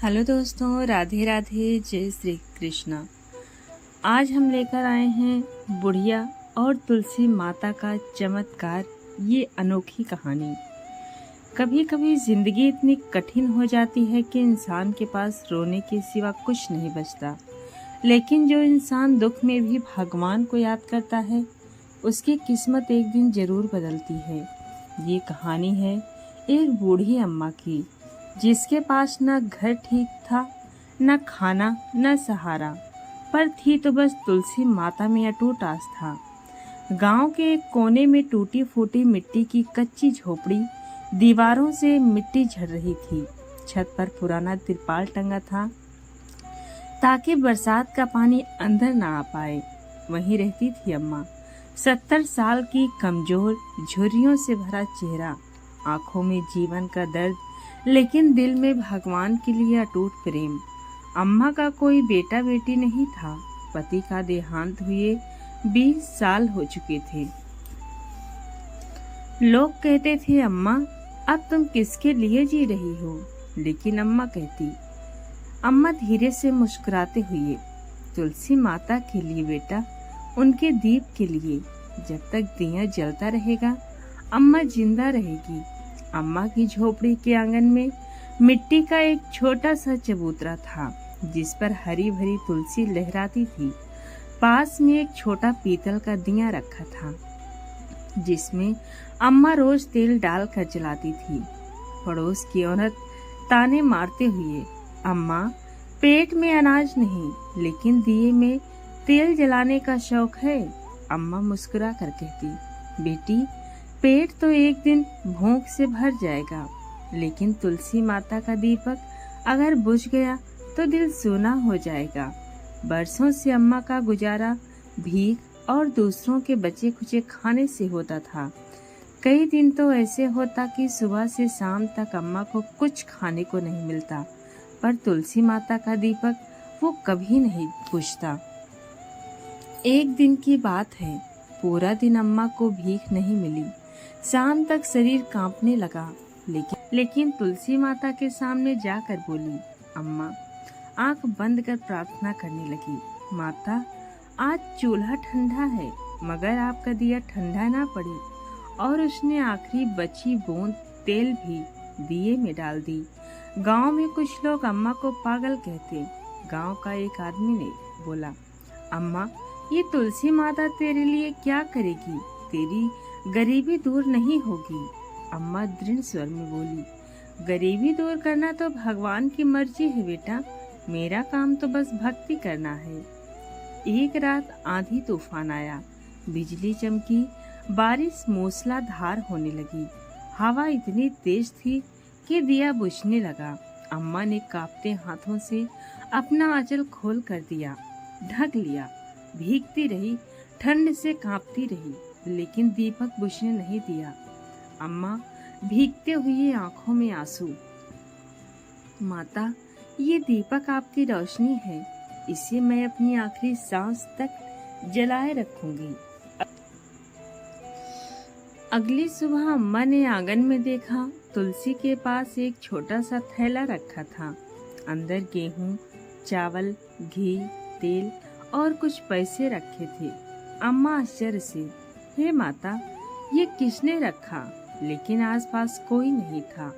Hello दोस्तों, राधे राधे, जय श्री कृष्णा। आज हम लेकर आए हैं बुढ़िया और तुलसी माता का चमत्कार, ये अनोखी कहानी। कभी कभी जिंदगी इतनी कठिन हो जाती है कि इंसान के पास रोने के सिवा कुछ नहीं बचता, लेकिन जो इंसान दुख में भी भगवान को याद करता है, उसकी किस्मत एक दिन जरूर बदलती है। ये कहानी है एक बूढ़ी अम्मा की, जिसके पास न घर ठीक था, न खाना, न सहारा, पर थी तो बस तुलसी माता में अटूट आस्था। गांव के एक कोने में टूटी फूटी मिट्टी की कच्ची झोपड़ी, दीवारों से मिट्टी झड़ रही थी। छत पर पुराना तिरपाल टंगा था ताकि बरसात का पानी अंदर ना आ पाए। वहीं रहती थी अम्मा, 70 साल की, कमजोर, झुर्रियों से भरा चेहरा, आंखों में जीवन का दर्द, लेकिन दिल में भगवान के लिए अटूट प्रेम। अम्मा का कोई बेटा बेटी नहीं था। पति का देहांत हुए 20 साल हो चुके थे। लोग कहते थे, अम्मा अब तुम किसके लिए जी रही हो? लेकिन अम्मा कहती, अम्मा धीरे से मुस्कुराते हुए, तुलसी माता के लिए बेटा, उनके दीप के लिए। जब तक दिया जलता रहेगा, अम्मा जिंदा रहेगी। अम्मा की झोपड़ी के आंगन में मिट्टी का एक छोटा सा चबूतरा था, जिस पर हरी भरी तुलसी लहराती थी। पास में एक छोटा पीतल का दिया रखा था, जिसमें अम्मा रोज तेल डालकर जलाती थी। पड़ोस की औरत ताने मारते हुए, अम्मा पेट में अनाज नहीं, लेकिन दिए में तेल जलाने का शौक है। अम्मा मुस्कुरा कर कहती, बेटी पेट तो एक दिन भूख से भर जाएगा, लेकिन तुलसी माता का दीपक अगर बुझ गया तो दिल सूना हो जाएगा। बरसों से अम्मा का गुजारा भीख और दूसरों के बचे खुचे खाने से होता था। कई दिन तो ऐसे होता कि सुबह से शाम तक अम्मा को कुछ खाने को नहीं मिलता, पर तुलसी माता का दीपक वो कभी नहीं बुझता। एक दिन की बात है, पूरा दिन अम्मा को भीख नहीं मिली। शाम तक शरीर कांपने लगा, लेकिन तुलसी माता के सामने जाकर बोली, अम्मा। आंख बंद कर प्रार्थना करने लगी, माता आज चूल्हा ठंडा है, मगर आपका दिया ठंडा ना पड़े। और उसने आखिरी बची बूंद तेल भी दिए में डाल दी। गांव में कुछ लोग अम्मा को पागल कहते। गांव का एक आदमी ने बोला, अम्मा ये तुलसी माता तेरे लिए क्या करेगी? तेरी गरीबी दूर नहीं होगी। अम्मा दृढ़ स्वर में बोली, गरीबी दूर करना तो भगवान की मर्जी है बेटा, मेरा काम तो बस भक्ति करना है। एक रात आंधी तूफान आया, बिजली चमकी, बारिश मूसलाधार होने लगी। हवा इतनी तेज थी कि दिया बुझने लगा। अम्मा ने कांपते हाथों से अपना आंचल खोल कर दिया ढक लिया। भीगती रही, ठंड से कांपती रही, लेकिन दीपक बुझने नहीं दिया। अम्मा भीगते हुए आंखों में आंसू, माता ये दीपक आपकी रोशनी है, इसे मैं अपनी आखिरी सांस तक जलाए रखूंगी। अगली सुबह अम्मा ने आंगन में देखा, तुलसी के पास एक छोटा सा थैला रखा था। अंदर गेहूं, चावल, घी, तेल और कुछ पैसे रखे थे। अम्मा आश्चर्य से, हे माता ये किसने रखा? लेकिन आसपास कोई नहीं था।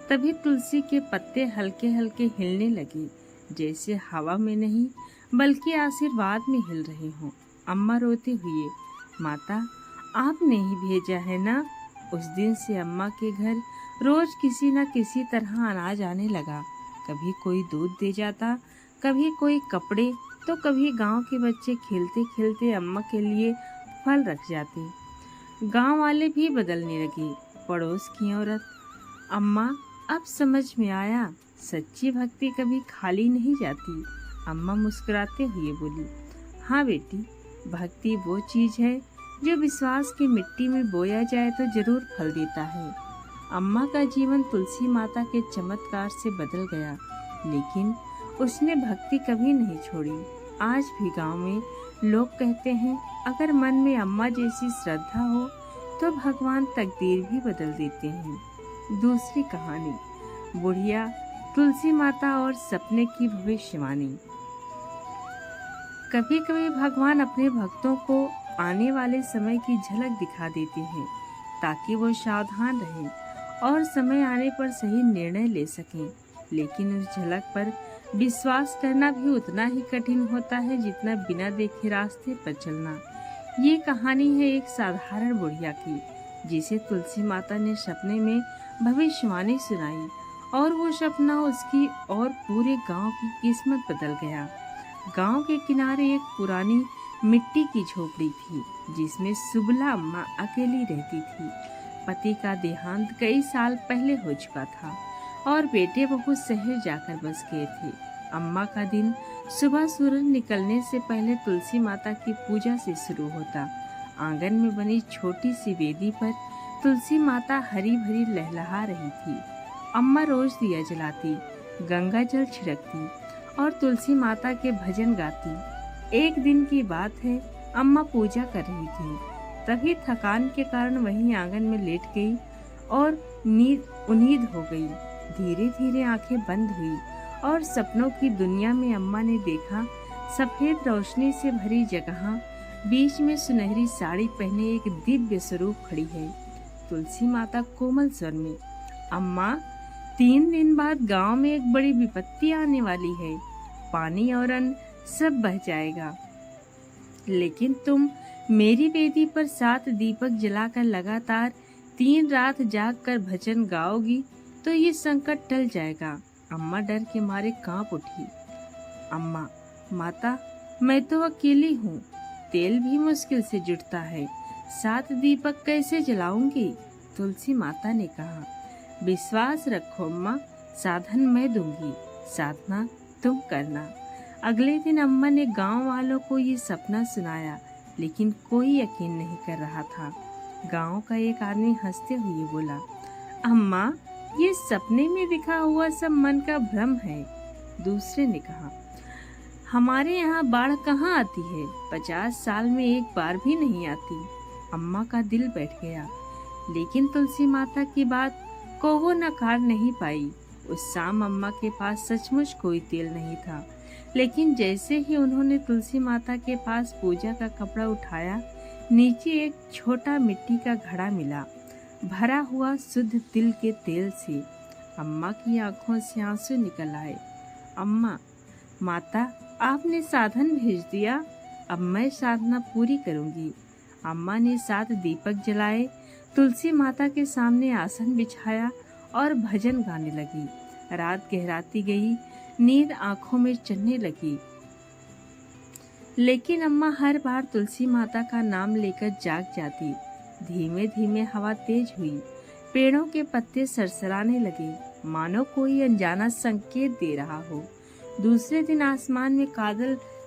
तभी तुलसी के पत्ते हल्के हल्के हिलने लगे, जैसे हवा में नहीं बल्कि आशीर्वाद में हिल रहे हों। अम्मा रोते हुए, माता आपने ही भेजा है ना? उस दिन से अम्मा के घर रोज किसी न किसी तरह अनाज आने लगा। कभी कोई दूध दे जाता, कभी कोई कपड़े, तो कभी गांव के बच्चे खेलते खेलते अम्मा के लिए फल रख जाते। गांव वाले भी बदलने लगे। पड़ोस की औरत, अम्मा अब समझ में आया, सच्ची भक्ति कभी खाली नहीं जाती। अम्मा मुस्कुराते हुए बोली, हाँ बेटी, भक्ति वो चीज है जो विश्वास की मिट्टी में बोया जाए तो जरूर फल देता है। अम्मा का जीवन तुलसी माता के चमत्कार से बदल गया, लेकिन उसने भक्ति कभी नहीं छोड़ी। आज भी गांव में लोग कहते हैं, अगर मन में अम्मा जैसी श्रद्धा हो तो भगवान तकदीर भी बदल देते हैं। दूसरी कहानी, बुढ़िया तुलसी माता और सपने की भविष्यवाणी। कभी कभी भगवान अपने भक्तों को आने वाले समय की झलक दिखा देते हैं ताकि वो सावधान रहें और समय आने पर सही निर्णय ले सकें। लेकिन उस झलक पर विश्वास करना भी उतना ही कठिन होता है जितना बिना देखे रास्ते पर चलना। ये कहानी है एक साधारण बुढ़िया की, जिसे तुलसी माता ने सपने में भविष्यवाणी सुनाई और वो सपना उसकी और पूरे गांव की किस्मत बदल गया। गांव के किनारे एक पुरानी मिट्टी की झोपड़ी थी जिसमें सुबला अम्मा अकेली रहती थी। पति का देहांत कई साल पहले हो चुका था और बेटे बहू शहर जाकर बस गए थे। अम्मा का दिन सुबह सूरज निकलने से पहले तुलसी माता की पूजा से शुरू होता। आंगन में बनी छोटी सी वेदी पर तुलसी माता हरी भरी लहलहा रही थी। अम्मा रोज दिया जलाती, गंगा जल छिड़कती और तुलसी माता के भजन गाती। एक दिन की बात है, अम्मा पूजा कर रही थी, तभी थकान के कारण वहीं आंगन में लेट गई और नींद हो गई। धीरे धीरे आंखें बंद हुई और सपनों की दुनिया में अम्मा ने देखा सफेद रोशनी से भरी जगह, बीच में सुनहरी साड़ी पहने एक दिव्य स्वरूप खड़ी है। तुलसी माता कोमल स्वर में, अम्मा 3 दिन बाद गांव में एक बड़ी विपत्ति आने वाली है। पानी और अन्न सब बह जाएगा, लेकिन तुम मेरी वेदी पर 7 दीपक जलाकर लगातार 3 रात जाग कर भजन गाओगी तो ये संकट टल जाएगा। अम्मा डर के मारे कांप उठी। अम्मा, माता, मैं तो अकेली हूँ, तेल भी मुश्किल से जुटता है, 7 दीपक कैसे जलाऊंगी? तुलसी माता ने कहा, विश्वास रखो अम्मा, साधन मैं दूंगी, साधना तुम करना। अगले दिन अम्मा ने गांव वालों को ये सपना सुनाया, लेकिन कोई यकीन नहीं कर रहा था। गांव का एक आदमी हंसते हुए बोला, अम्मा, ये सपने में दिखा हुआ सब मन का भ्रम है। दूसरे ने कहा, हमारे यहाँ बाढ़ कहाँ आती है, 50 साल में एक बार भी नहीं आती। अम्मा का दिल बैठ गया, लेकिन तुलसी माता की बात को वो नकार नहीं पाई। उस शाम अम्मा के पास सचमुच कोई तेल नहीं था, लेकिन जैसे ही उन्होंने तुलसी माता के पास पूजा का कपड़ा उठाया, नीचे एक छोटा मिट्टी का घड़ा मिला, भरा हुआ शुद्ध तिल के तेल से। अम्मा की आंखों से आंसू निकल आए। अम्मा, माता, आपने साधन भेज दिया, अब मैं साधना पूरी करूंगी। अम्मा ने 7 दीपक जलाए, तुलसी माता के सामने आसन बिछाया और भजन गाने लगी। रात गहराती गई, नींद आंखों में चढ़ने लगी, लेकिन अम्मा हर बार तुलसी माता का नाम लेकर जाग जाती। धीमे धीमे हवा तेज हुई, पेड़ों के पत्ते सरसराने लगे, मानो कोई अनजाना संकेत दे रहा हो। दूसरे दिन आसमान में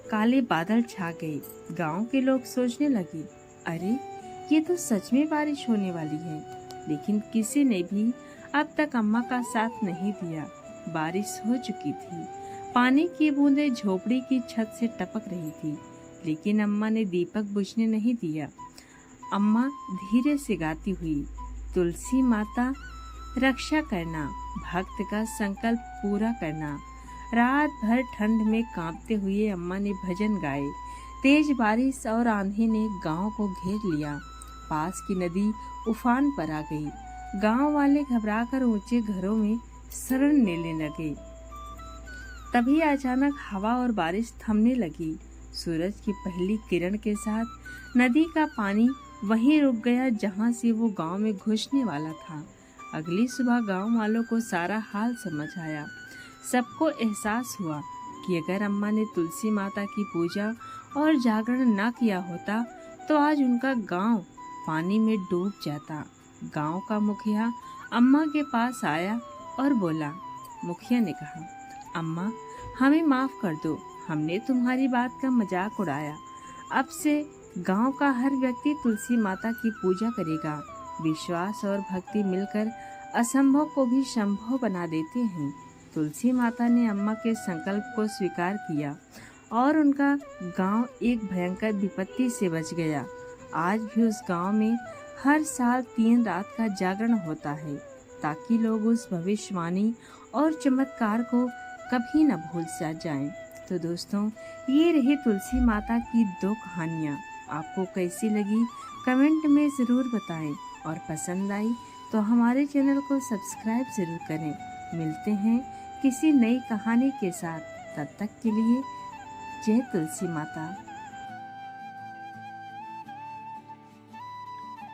काले बादल छा गए। गांव के लोग सोचने लगे, अरे ये तो सच में बारिश होने वाली है। लेकिन किसी ने भी अब तक अम्मा का साथ नहीं दिया। बारिश हो चुकी थी, पानी की बूंदें झोपड़ी की छत से टपक रही थी, लेकिन अम्मा ने दीपक बुझने नहीं दिया। अम्मा धीरे से गाती हुई, तुलसी माता रक्षा करना, भक्त का संकल्प पूरा करना। रात भर ठंड में कांपते हुए अम्मा ने भजन गाए। तेज बारिश और आंधी ने गांव को घेर लिया। पास की नदी उफान पर आ गई। गांव वाले घबराकर ऊंचे घरों में शरण लेने लगे। तभी अचानक हवा और बारिश थमने लगी। सूरज की पहली किरण के साथ नदी का पानी वहीं रुक गया जहां से वो गांव में घुसने वाला था। अगली सुबह गांव वालों को सारा हाल समझ आया। सबको एहसास हुआ कि अगर अम्मा ने तुलसी माता की पूजा और जागरण न किया होता तो आज उनका गांव पानी में डूब जाता। गांव का मुखिया अम्मा के पास आया और बोला। मुखिया ने कहा, अम्मा, हमें माफ कर दो, हमने तुम्हारी बात का मजाक उड़ाया। अब से गांव का हर व्यक्ति तुलसी माता की पूजा करेगा। विश्वास और भक्ति मिलकर असंभव को भी संभव बना देते हैं। तुलसी माता ने अम्मा के संकल्प को स्वीकार किया और उनका गांव एक भयंकर विपत्ति से बच गया। आज भी उस गांव में हर साल 3 रात का जागरण होता है ताकि लोग उस भविष्यवाणी और चमत्कार को कभी न भूल सा जाएं। तो दोस्तों, ये रही तुलसी माता की 2 कहानियाँ। आपको कैसी लगी कमेंट में ज़रूर बताएं, और पसंद आई तो हमारे चैनल को सब्सक्राइब ज़रूर करें। मिलते हैं किसी नई कहानी के साथ, तब तक के लिए जय तुलसी माता।